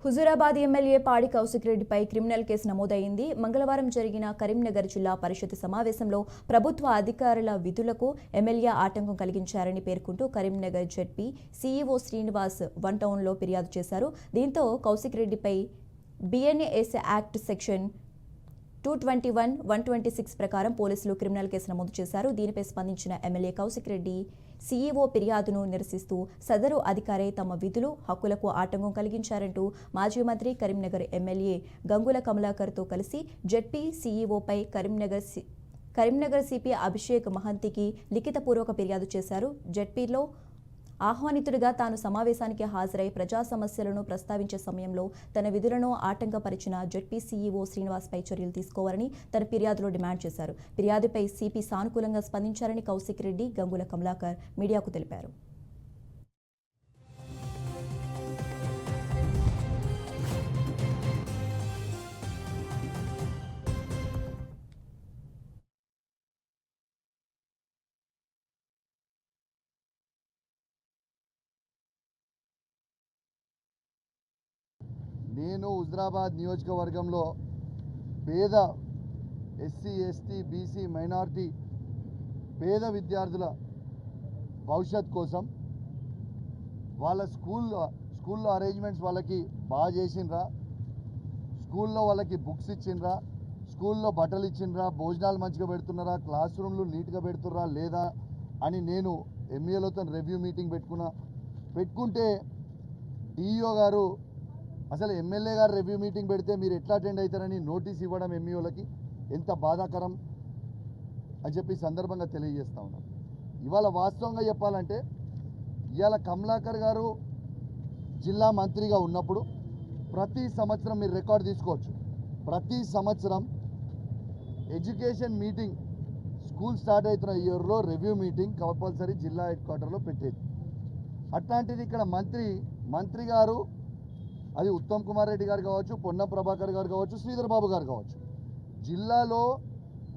Huzurabad MLA పాడి కౌశిక్ రెడ్డిపై criminal case నమోదైంది. మంగళవారం జరిగిన కరీంనగర్ జిల్లా పరిషత్ సమావేశంలో ప్రభుత్వ అధికారుల విధులకు ఎమ్మెల్యే ఆటంకం కలిగించారని పేర్కొంటూ Karimnagar ZP CEO Srinivas one టౌన్లో ఫిర్యాదు చేశారు. దీంతో కౌశిక్ రెడ్డిపై బిఎన్ఎస్ యాక్ట్ సెక్షన్ 221, 126 ప్రకారం పోలీసులు క్రిమినల్ కేసు నమోదు చేశారు. దీనిపై స్పందించిన ఎమ్మెల్యే కౌశిక్ రెడ్డి సీఈఓ ఫిర్యాదును నిరసిస్తూ సదరు అధికారి తమ విధులు హక్కులకు ఆటంకం కలిగించారంటూ మాజీ మంత్రి కరీంనగర్ ఎమ్మెల్యే గంగుల కమలాకర్తో కలిసి జెడ్పీ సీఈఓపై కరీంనగర్ సిపి అభిషేక్ మహంతికి లిఖితపూర్వక ఫిర్యాదు చేశారు. జెడ్పీలో ఆహ్వానితుడిగా తాను సమావేశానికి హాజరై ప్రజా సమస్యలను ప్రస్తావించే సమయంలో తన విధులను ఆటంకపరిచిన జెడ్పీ సీఈఓ శ్రీనివాస్పై చర్యలు తీసుకోవాలని తన ఫిర్యాదులో డిమాండ్ చేశారు. ఫిర్యాదుపై సిపి సానుకూలంగా స్పందించారని కౌశిక్ రెడ్డి, గంగుల కమలాకర్ మీడియాకు తెలిపారు. నేను హుజూరాబాద్ నియోజకవర్గంలో పేద ఎస్సీ, ఎస్టీ, బీసీ, మైనారిటీ పేద విద్యార్థుల భవిష్యత్ కోసం వాళ్ళ స్కూల్లో అరేంజ్మెంట్స్ వాళ్ళకి బాగా చేసిండ్రా, స్కూల్లో వాళ్ళకి బుక్స్ ఇచ్చిండ్రా, స్కూల్లో బట్టలు ఇచ్చిండ్రా, భోజనాలు మంచిగా పెడుతున్నారా, క్లాస్ రూమ్లు నీట్గా పెడుతున్నారా లేదా అని నేను ఎంఈఓలతో రివ్యూ మీటింగ్ పెట్టుకుంటే డిఈఓ గారు అసలు ఎమ్మెల్యే గారు రివ్యూ మీటింగ్ పెడితే మీరు ఎట్లా అటెండ్ అవుతారని నోటీస్ ఇవ్వడం ఎంఈఓలకి ఎంత బాధాకరం అని చెప్పి సందర్భంగా తెలియజేస్తా ఉన్నాం. ఇవాళ వాస్తవంగా చెప్పాలంటే ఇవాళ కమలాకర్ గారు జిల్లా మంత్రిగా ఉన్నప్పుడు ప్రతి సంవత్సరం మీరు రికార్డు తీసుకోవచ్చు, ప్రతి సంవత్సరం ఎడ్యుకేషన్ మీటింగ్ స్కూల్ స్టార్ట్ అవుతున్న ఇయర్లో రివ్యూ మీటింగ్ కంపల్సరీ జిల్లా హెడ్ క్వార్టర్లో పెట్టేది. అట్లాంటిది ఇక్కడ మంత్రి గారు, అది ఉత్తమ్ కుమార్ రెడ్డి గారు కావచ్చు, పొన్నం ప్రభాకర్ గారు కావచ్చు, శ్రీధర్ బాబు గారు కావచ్చు, జిల్లాలో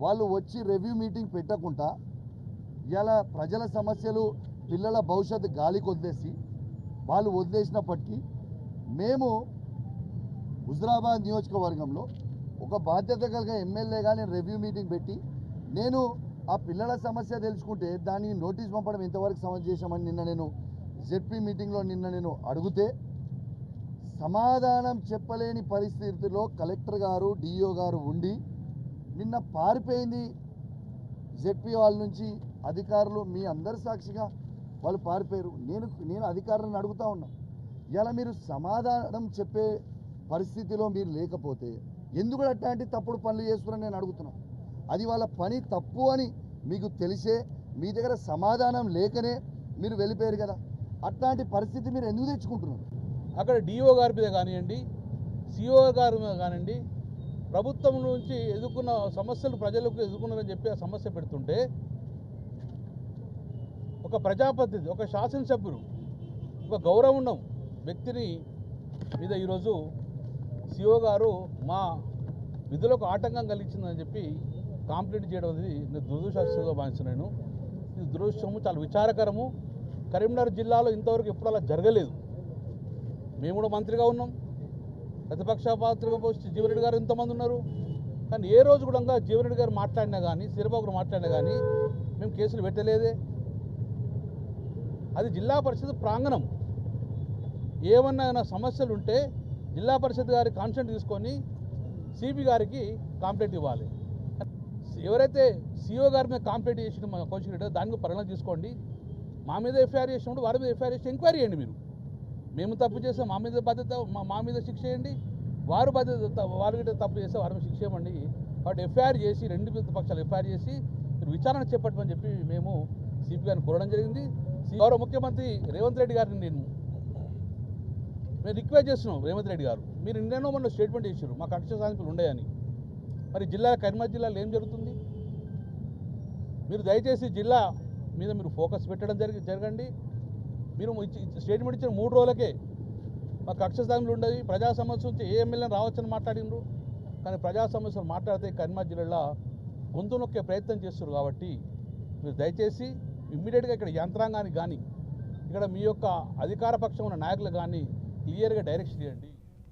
వాళ్ళు వచ్చి రివ్యూ మీటింగ్ పెట్టకుండా ఇలా ప్రజల సమస్యలు, పిల్లల భవిష్యత్తు గాలికి వదిలేసి వాళ్ళు వదిలేసినప్పటికీ మేము హుజూరాబాద్ నియోజకవర్గంలో ఒక బాధ్యత కలిగిన ఎమ్మెల్యేగా నేను రివ్యూ మీటింగ్ పెట్టి నేను ఆ పిల్లల సమస్య తెలుసుకుంటే దానికి నోటీస్ పంపడం ఎంతవరకు సమస్య చేశామని నిన్న నేను జెడ్పీ మీటింగ్లో నేను అడిగితే సమాధానం చెప్పలేని పరిస్థితిలో కలెక్టర్ గారు, డిఓ గారు ఉండి నిన్న పారిపోయింది. జెడ్పీ వాళ్ళ నుంచి అధికారులు మీ అందరి సాక్షిగా వాళ్ళు పారిపోయారు. నేను అధికారులను అడుగుతా ఉన్నా, ఇలా మీరు సమాధానం చెప్పే పరిస్థితిలో మీరు లేకపోతే ఎందుకు అట్లాంటి తప్పుడు పనులు చేస్తున్నారని నేను అడుగుతున్నా. అది వాళ్ళ పని తప్పు అని మీకు తెలిసే మీ దగ్గర సమాధానం లేకనే మీరు వెళ్ళిపోయారు కదా, అట్లాంటి పరిస్థితి మీరు ఎందుకు తెచ్చుకుంటున్నారు? అక్కడ డిఓ గారి మీద కానివ్వండి, సిఓ గారి మీద కానివ్వండి, ప్రభుత్వం నుంచి ఎదుర్కొన్న సమస్యలు ప్రజలకు ఎదుర్కొన్నారని చెప్పి ఆ సమస్య పెడుతుంటే ఒక ప్రజాప్రతినిధి, ఒక శాసనసభ్యుడు, ఒక గౌరవం ఉన్న వ్యక్తిని మీద ఈరోజు సిఓ గారు మా విధులకు ఆటంకం కలిగించిందని చెప్పి కంప్లైంట్ చేయడం అనేది నేను దురదృష్టంగా భావిస్తున్నాను. ఇది దురదృష్టము, చాలా విచారకరము. కరీంనగర్ జిల్లాలో ఇంతవరకు ఎప్పుడు అలా జరగలేదు. మేము కూడా మంత్రిగా ఉన్నాం, ప్రతిపక్ష పాత్రగా పోస్ట్ జీవరెడ్డి గారు ఇంతమంది ఉన్నారు, కానీ ఏ రోజు కూడా జీవరెడ్డి గారు మాట్లాడినా కానీ, శ్రీబాబు మాట్లాడినా కానీ మేము కేసులు పెట్టలేదే. అది జిల్లా పరిషత్ ప్రాంగణం. ఏమన్నా సమస్యలు ఉంటే జిల్లా పరిషత్ గారి కాన్సెంట్ తీసుకొని సిపి గారికి కంప్లైంట్ ఇవ్వాలి. ఎవరైతే సిఓ గారి మీద కంప్లైంట్ చేసిన మా కౌశిక్ రెడ్డి దానికి పరిగణన తీసుకోండి. మా మీద ఎఫ్ఐఆర్ చేసినప్పుడు వారి మీద ఎఫ్ఐఆర్ చేసి ఎంక్వైరీ చేయండి. మీరు మేము తప్పు చేస్తే మా మీద బాధ్యత, మా మీద శిక్ష చేయండి. వారు బాధ్యత, వారి తప్పు చేస్తే వారి మీద శిక్ష చేయమండి. కాబట్టి ఎఫ్ఐఆర్ చేసి రెండు పక్షాలు ఎఫ్ఐఆర్ చేసి మీరు విచారణ చేపట్టమని చెప్పి మేము సిపి గారిని కోరడం జరిగింది. గౌరవ ముఖ్యమంత్రి రేవంత్ రెడ్డి గారిని మేము రిక్వెస్ట్ చేస్తున్నాం. రేవంత్ రెడ్డి గారు, మీరు నిన్నెన్నో మొన్న స్టేట్మెంట్ చేశారు మాకు కక్ష సాధింపులు ఉన్నాయని. మరి కరీంనగర్ జిల్లాలో ఏం జరుగుతుంది? మీరు దయచేసి జిల్లా మీద మీరు ఫోకస్ పెట్టడం జరగండి. మీరు స్టేట్మెంట్ ఇచ్చిన 3 రోజులకే మాకు కక్ష సాధింపులు ఉండేవి, ప్రజా సమస్య నుంచి ఏ ఎమ్మెల్యేని రావచ్చని మాట్లాడినరు. కానీ ప్రజా సమస్యలు మాట్లాడితే కరీంనగర్ జిల్లాలో గొంతు నొక్కే ప్రయత్నం చేస్తారు. కాబట్టి మీరు దయచేసి ఇమ్మీడియట్గా ఇక్కడ యంత్రాంగానికి కానీ, ఇక్కడ మీ యొక్క అధికార పక్షం ఉన్న నాయకులు కానీ క్లియర్గా డైరెక్షన్ చేయండి.